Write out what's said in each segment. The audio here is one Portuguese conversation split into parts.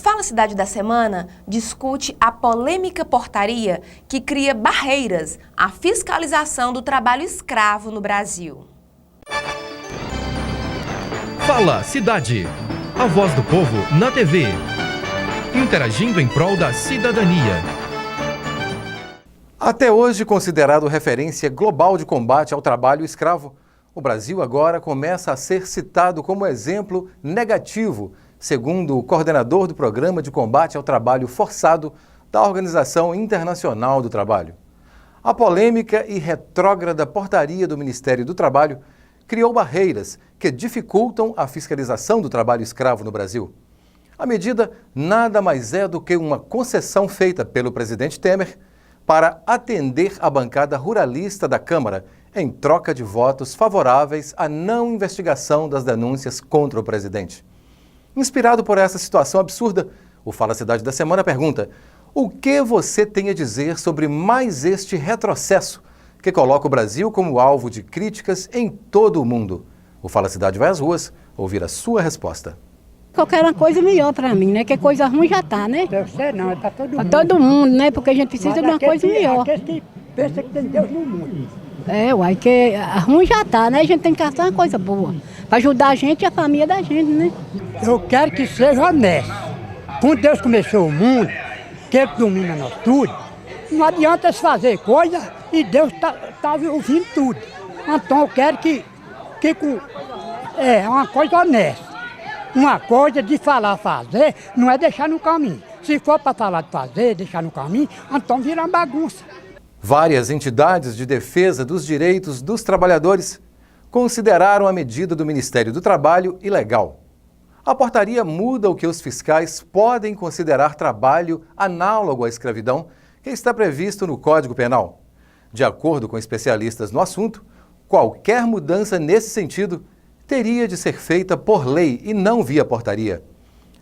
Fala Cidade da Semana discute a polêmica portaria que cria barreiras à fiscalização do trabalho escravo no Brasil. Fala Cidade, a voz do povo na TV, interagindo em prol da cidadania. Até hoje considerado referência global de combate ao trabalho escravo, o Brasil agora começa a ser citado como exemplo negativo, segundo o coordenador do Programa de Combate ao Trabalho Forçado da Organização Internacional do Trabalho. A polêmica e retrógrada portaria do Ministério do Trabalho criou barreiras que dificultam a fiscalização do trabalho escravo no Brasil. A medida nada mais é do que uma concessão feita pelo presidente Temer para atender a bancada ruralista da Câmara em troca de votos favoráveis à não investigação das denúncias contra o presidente. Inspirado por essa situação absurda, o Fala Cidade da Semana pergunta: o que você tem a dizer sobre mais este retrocesso que coloca o Brasil como alvo de críticas em todo o mundo? O Fala Cidade vai às ruas ouvir a sua resposta. Eu quero uma coisa melhor para mim, né? Que coisa ruim já tá, né? Eu sei não, é para todo mundo. Para todo mundo, né? Porque a gente precisa de uma coisa melhor. Aqueles que pensam que tem Deus no mundo. Uai, que a ruim já tá, né? A gente tem que caçar uma coisa boa. Para ajudar a gente e a família da gente, né? Eu quero que seja honesto. Quando Deus começou o mundo, que Ele domina nós tudo, não adianta se fazer coisa e Deus tá ouvindo tudo. Então eu quero que uma coisa honesta. Uma coisa de falar, fazer, não é deixar no caminho. Se for para falar de fazer, deixar no caminho, então vira uma bagunça. Várias entidades de defesa dos direitos dos trabalhadores consideraram a medida do Ministério do Trabalho ilegal. A portaria muda o que os fiscais podem considerar trabalho análogo à escravidão, que está previsto no Código Penal. De acordo com especialistas no assunto, qualquer mudança nesse sentido teria de ser feita por lei e não via portaria.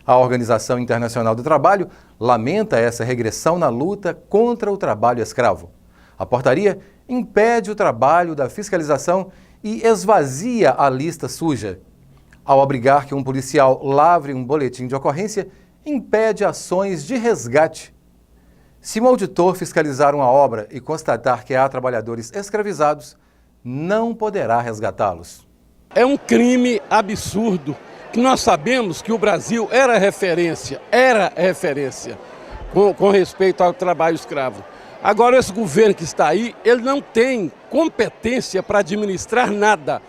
A Organização Internacional do Trabalho lamenta essa regressão na luta contra o trabalho escravo. A portaria impede o trabalho da fiscalização e esvazia a lista suja. Ao obrigar que um policial lavre um boletim de ocorrência, impede ações de resgate. Se um auditor fiscalizar uma obra e constatar que há trabalhadores escravizados, não poderá resgatá-los. É um crime absurdo, que nós sabemos que o Brasil era referência com respeito ao trabalho escravo. Agora esse governo que está aí, ele não tem competência para administrar nada.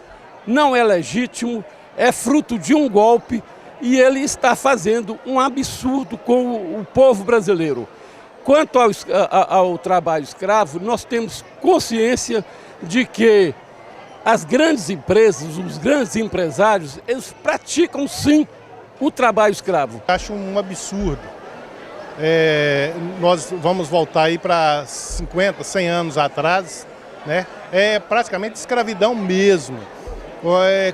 Não é legítimo, é fruto de um golpe e ele está fazendo um absurdo com o povo brasileiro. Quanto ao trabalho escravo, nós temos consciência de que as grandes empresas, os grandes empresários, eles praticam sim o trabalho escravo. Acho um absurdo. Nós vamos voltar aí para 50, 100 anos atrás, né? É praticamente escravidão mesmo.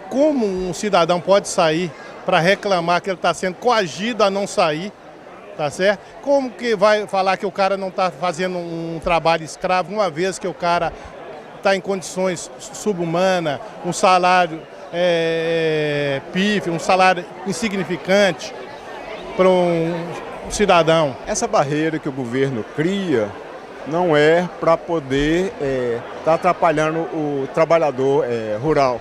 Como um cidadão pode sair para reclamar que ele está sendo coagido a não sair, tá certo? Como que vai falar que o cara não está fazendo um trabalho escravo, uma vez que o cara está em condições subhumanas, um salário pífio, um salário insignificante para um cidadão? Essa barreira que o governo cria não é para poder estar atrapalhando o trabalhador rural.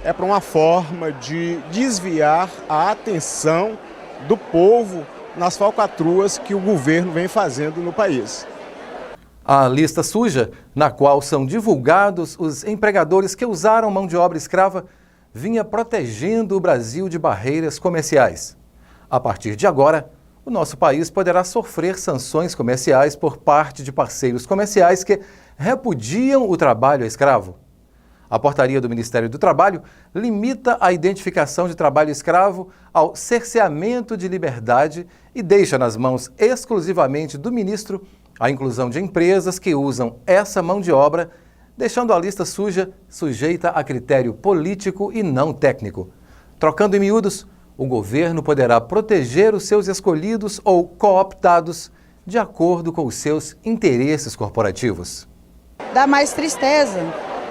É para uma forma de desviar a atenção do povo nas falcatruas que o governo vem fazendo no país. A lista suja, na qual são divulgados os empregadores que usaram mão de obra escrava, vinha protegendo o Brasil de barreiras comerciais. A partir de agora, o nosso país poderá sofrer sanções comerciais por parte de parceiros comerciais que repudiam o trabalho escravo. A portaria do Ministério do Trabalho limita a identificação de trabalho escravo ao cerceamento de liberdade e deixa nas mãos exclusivamente do ministro a inclusão de empresas que usam essa mão de obra, deixando a lista suja sujeita a critério político e não técnico. Trocando em miúdos, o governo poderá proteger os seus escolhidos ou cooptados de acordo com os seus interesses corporativos. Dá mais tristeza,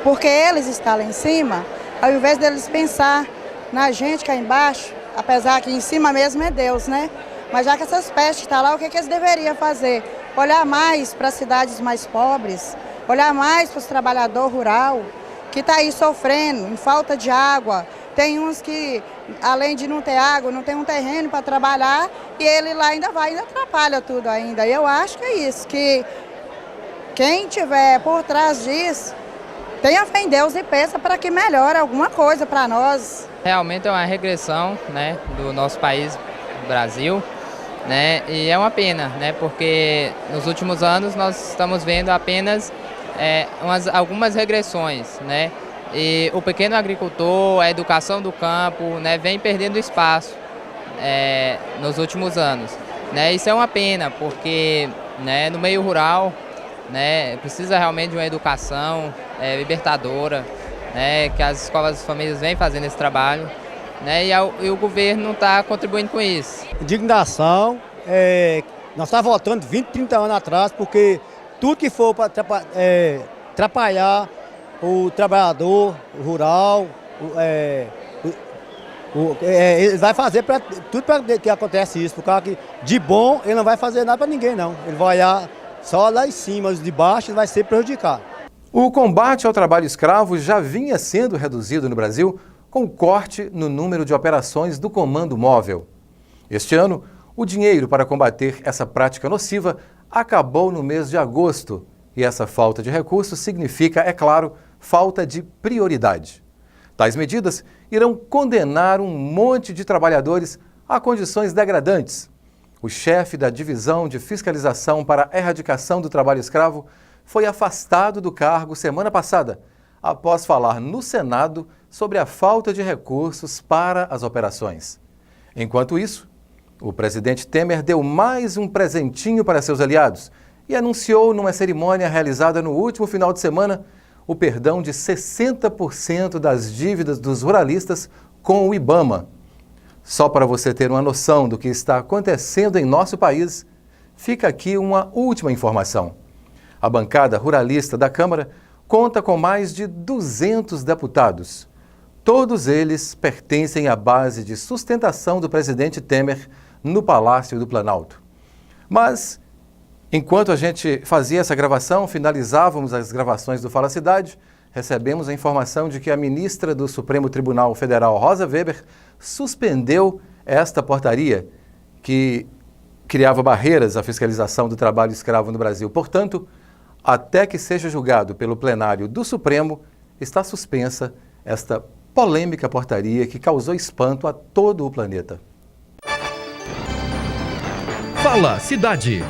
porque eles estão lá em cima, ao invés deles pensar na gente cá embaixo, apesar que em cima mesmo é Deus, né? Mas já que essas pestes estão lá, o que eles deveriam fazer? Olhar mais para as cidades mais pobres, olhar mais para os trabalhadores rurais, que está aí sofrendo, em falta de água. Tem uns que, além de não ter água, não tem um terreno para trabalhar, e ele lá ainda atrapalha tudo ainda. E eu acho que é isso, que quem tiver por trás disso, tenha fé em Deus e pensa para que melhore alguma coisa para nós. Realmente é uma regressão, né, do nosso país, Brasil, né, e é uma pena, né, porque nos últimos anos nós estamos vendo apenas algumas regressões, né, e o pequeno agricultor, a educação do campo, né, vem perdendo espaço nos últimos anos, né. Isso é uma pena porque, né, no meio rural, né, precisa realmente de uma educação libertadora, né, que as escolas das famílias vêm fazendo esse trabalho, né, e o governo não está contribuindo com isso. Indignação, nós estávamos votando 20, 30 anos atrás, porque tudo que for para atrapalhar o trabalhador rural, ele vai fazer tudo para que acontece isso, por causa que de bom ele não vai fazer nada para ninguém não, ele vai olhar só lá em cima, os de baixo vai ser prejudicado. O combate ao trabalho escravo já vinha sendo reduzido no Brasil com o corte no número de operações do Comando Móvel. Este ano, o dinheiro para combater essa prática nociva acabou no mês de agosto e essa falta de recursos significa, é claro, falta de prioridade. Tais medidas irão condenar um monte de trabalhadores a condições degradantes. O chefe da Divisão de Fiscalização para a Erradicação do Trabalho Escravo foi afastado do cargo semana passada, após falar no Senado sobre a falta de recursos para as operações. Enquanto isso, o presidente Temer deu mais um presentinho para seus aliados e anunciou numa cerimônia realizada no último final de semana o perdão de 60% das dívidas dos ruralistas com o IBAMA. Só para você ter uma noção do que está acontecendo em nosso país, fica aqui uma última informação. A bancada ruralista da Câmara conta com mais de 200 deputados. Todos eles pertencem à base de sustentação do presidente Temer no Palácio do Planalto. Mas, enquanto a gente fazia essa gravação, finalizávamos as gravações do Fala Cidade, recebemos a informação de que a ministra do Supremo Tribunal Federal, Rosa Weber, suspendeu esta portaria que criava barreiras à fiscalização do trabalho escravo no Brasil. Portanto, até que seja julgado pelo plenário do Supremo, está suspensa esta polêmica portaria que causou espanto a todo o planeta. Fala Cidade.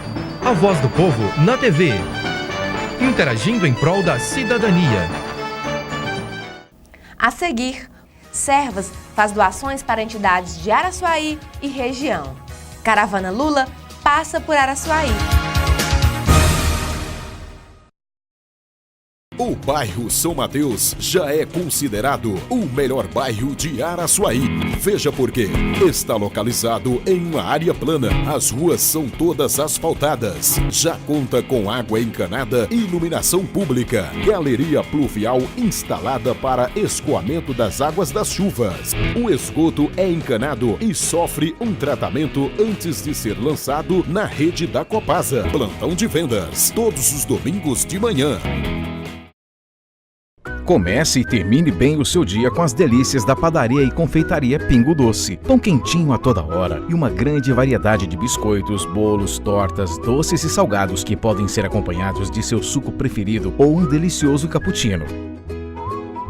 A voz do povo na TV. Interagindo em prol da cidadania. A seguir, Servas faz doações para entidades de Araçuaí e região. Caravana Lula passa por Araçuaí. O bairro São Mateus já é considerado o melhor bairro de Araçuaí. Veja por quê. Está localizado em uma área plana. As ruas são todas asfaltadas. Já conta com água encanada e iluminação pública. Galeria pluvial instalada para escoamento das águas das chuvas. O esgoto é encanado e sofre um tratamento antes de ser lançado na rede da Copasa. Plantão de vendas, todos os domingos de manhã. Comece e termine bem o seu dia com as delícias da padaria e confeitaria Pingo Doce. Pão quentinho a toda hora e uma grande variedade de biscoitos, bolos, tortas, doces e salgados que podem ser acompanhados de seu suco preferido ou um delicioso cappuccino.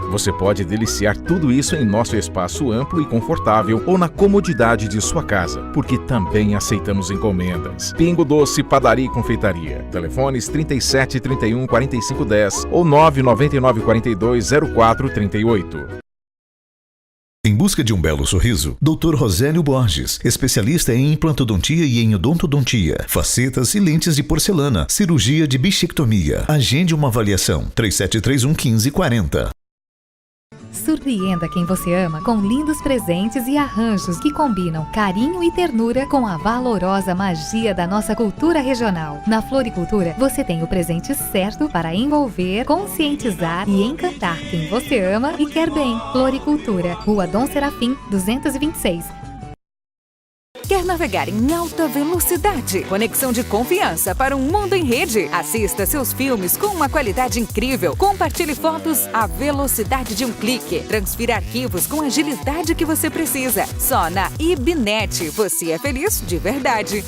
Você pode deliciar tudo isso em nosso espaço amplo e confortável ou na comodidade de sua casa, porque também aceitamos encomendas. Pingo Doce, Padaria e Confeitaria. Telefones 37 31 45 10 ou 999 42 04 38. Em busca de um belo sorriso, Dr. Rosélio Borges, especialista em implantodontia e em odontodontia, facetas e lentes de porcelana, cirurgia de bichectomia. Agende uma avaliação. 3731 1540. Surpreenda quem você ama com lindos presentes e arranjos que combinam carinho e ternura com a valorosa magia da nossa cultura regional. Na Floricultura, você tem o presente certo para envolver, conscientizar e encantar quem você ama e quer bem. Floricultura, Rua Dom Serafim, 226. Quer navegar em alta velocidade? Conexão de confiança para um mundo em rede? Assista seus filmes com uma qualidade incrível. Compartilhe fotos à velocidade de um clique. Transfira arquivos com a agilidade que você precisa. Só na IBNet você é feliz de verdade.